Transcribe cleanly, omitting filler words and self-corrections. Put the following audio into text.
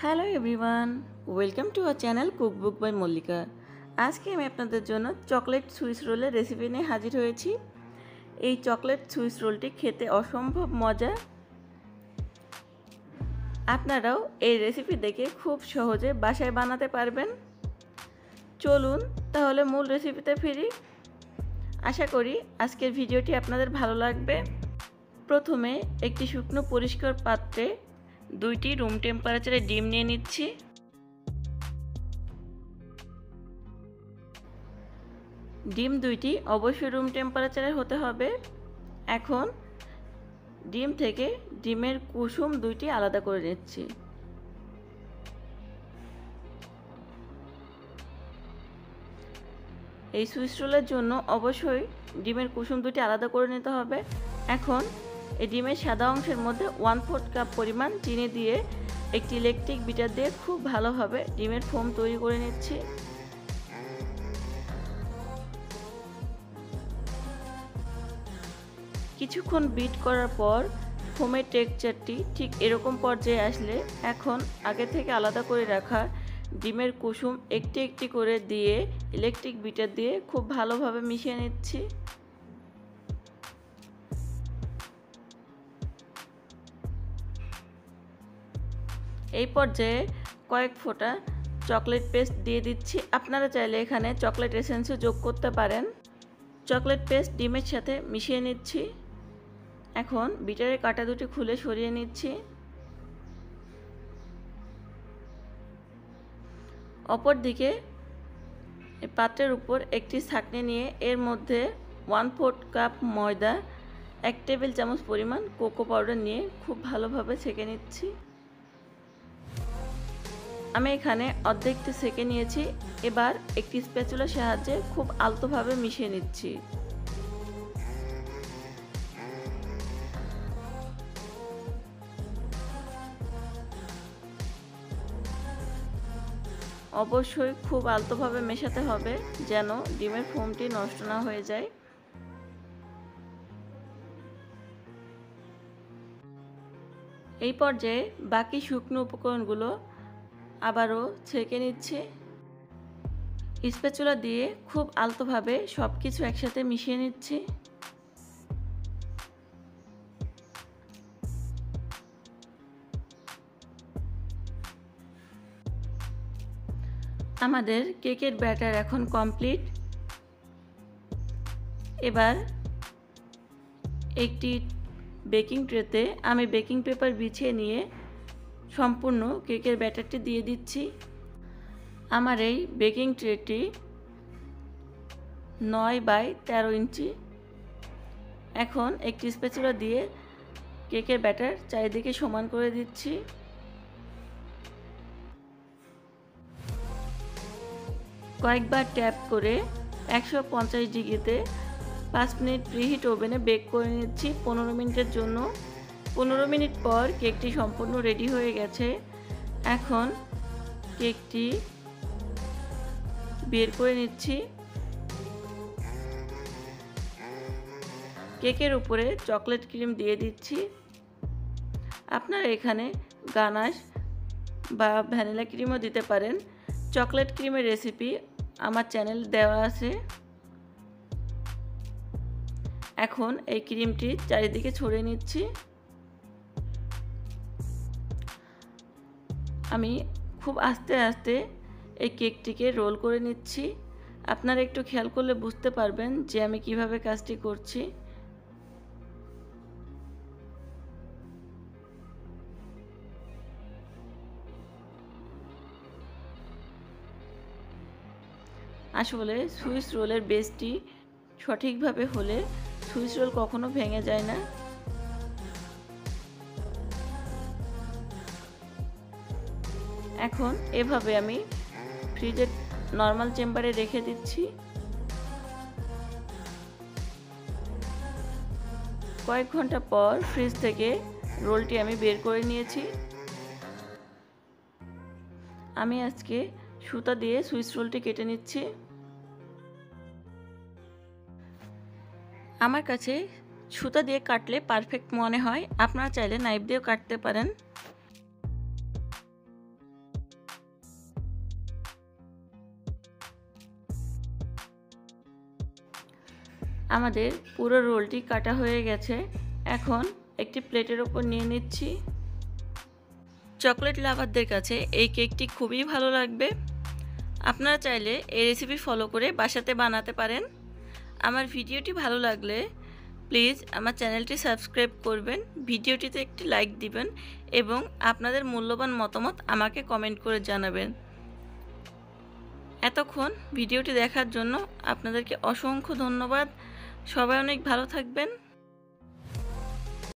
Hello everyone, welcome to our channel Cookbook by Mallika. আজকে আমি আপনাদের জন্য চকলেট সুইস রোলের রেসিপি নিয়ে হাজির হয়েছি। এই চকলেট সুইস রোলটি খেতে অসম্ভব মজা। আপনারাও এই রেসিপি দেখে খুব সহজে বাসায় বানাতে পারবেন। চলুন তাহলে মূল রেসিপিতে ফিরি। আশা করি আজকের ভিডিওটি আপনাদের ভালো লাগবে। প্রথমে একটি শুকনো পরিষ্কার পাত্রে 2টি রুম টেম্পারেচারে ডিম নিয়ে নিচ্ছি। ডিম 2টি অবশ্যই রুম টেম্পারেচারে হতে হবে। এখন ডিম থেকে ডিমের কুসুম 2টি আলাদা করে নিচ্ছি। এই সুইস রোলের জন্য অবশ্যই ডিমের কুসুম 2টি আলাদা করে নিতে হবে। এখন এই ডিমের সাদা অংশের মধ্যে 1/4 কাপ পরিমাণ চিনি দিয়ে একটি ইলেকট্রিক বিটার দিয়ে খুব ভালোভাবে ডিমের ফোম তৈরি করে নিচ্ছি। কিছুক্ষণ বিট করার পর ফোমের টেক্সচারটি ঠিক এরকম পর্যায়ে আসলে এখন আগে থেকে আলাদা করে রাখা ডিমের কুসুম একটি একটি করে দিয়ে ইলেকট্রিক বিটার দিয়ে খুব ভালোভাবে মিশিয়ে নিচ্ছি। এই পর্যায়ে কয়েক ফোঁটা চকলেট পেস্ট দিয়ে দিচ্ছি। আপনারা চাইলে এখানে চকলেট এসেন্সও যোগ করতে পারেন। চকলেট পেস্ট ডিমের সাথে মিশিয়ে নিচ্ছি। এখন বিটারের কাঁটা দুটি খুলে সরিয়ে নিচ্ছি। অপরদিকে পাত্রের উপর একটি ছাঁকনি নিয়ে এর মধ্যে 1/4 কাপ ময়দা, 1 টেবিল চামচ পরিমাণ কোকো পাউডার নিয়ে খুব ভালোভাবে ছেঁকে নিচ্ছি। আমি এখানে অর্ধেকটি ছেঁকে নিয়েছি। এবার একটি স্প্যাচুলার সাহায্যে খুব আলতোভাবে মিশিয়ে নিচ্ছি। অবশ্যই খুব আলতোভাবে মেশাতে হবে যেন ডিমের ফোমটি নষ্ট না হয়ে যায়। এই পর্যায়ে বাকি শুকনো উপকরণগুলো আবারও ছেঁকে নিচ্ছি। স্প্যাচুলা দিয়ে খুব আলতোভাবে সব কিছু একসাথে মিশিয়ে নিচ্ছি। আমাদের কেকের ব্যাটার এখন কমপ্লিট। এবার একটি বেকিং ট্রেতে আমি বেকিং পেপার বিছিয়ে নিয়ে সম্পূর্ণ কেকের ব্যাটারটি দিয়ে দিচ্ছি। আমার এই বেকিং ট্রেটি 9/13 ইঞ্চি। এখন একটি স্প্যাচুলা দিয়ে কেকের ব্যাটার চারিদিকে সমান করে দিচ্ছি। কয়েকবার ট্যাপ করে 150 ডিগ্রিতে 5 মিনিট প্রিহিট ওভেনে বেক করে নিচ্ছি 15 মিনিটের জন্য। 15 মিনিট পর কেকটি সম্পূর্ণ রেডি হয়ে গেছে। এখন কেকটি বের করে নিচ্ছি। কেকের উপরে চকলেট ক্রিম দিয়ে দিচ্ছি। আপনারা এখানে গানাশ বা ভ্যানিলা ক্রিমও দিতে পারেন। চকলেট ক্রিমের রেসিপি আমার চ্যানেলে দেওয়া আছে। এখন এই ক্রিমটি চারিদিকে ছড়িয়ে নিচ্ছি। আমি খুব আস্তে আস্তে এই কেকটিকে রোল করে নিচ্ছি। আপনারা একটু খেয়াল করলে বুঝতে পারবেন যে আমি কিভাবে কাজটি করছি। আসলে সুইস রোলের বেসটি সঠিকভাবে হলে সুইস রোল কখনো ভেঙে যায় না। এখন এভাবে আমি ফ্রিজের নর্মাল চেম্বারে রেখে দিচ্ছি। কয়েক ঘন্টা পর ফ্রিজ থেকে রোলটি আমি বের করে নিয়েছি। আমি আজকে সুতা দিয়ে সুইস রোলটি কেটে নিচ্ছি। আমার কাছে সুতা দিয়ে কাটলে পারফেক্ট মনে হয়। আপনারা চাইলে নাইফ দিয়েও কাটতে পারেন। আমাদের পুরো রোলটি কাটা হয়ে গেছে। এখন একটি প্লেটের ওপর নিয়ে নিচ্ছি। চকলেট লাভারদের কাছে এই কেকটি খুবই ভালো লাগবে। আপনারা চাইলে এই রেসিপি ফলো করে বাসাতে বানাতে পারেন। আমার ভিডিওটি ভালো লাগলে প্লিজ আমার চ্যানেলটি সাবস্ক্রাইব করবেন, ভিডিওটিতে একটি লাইক দিবেন এবং আপনাদের মূল্যবান মতামত আমাকে কমেন্ট করে জানাবেন। এতক্ষণ ভিডিওটি দেখার জন্য আপনাদেরকে অসংখ্য ধন্যবাদ। সবাই অনেক ভালো থাকবেন।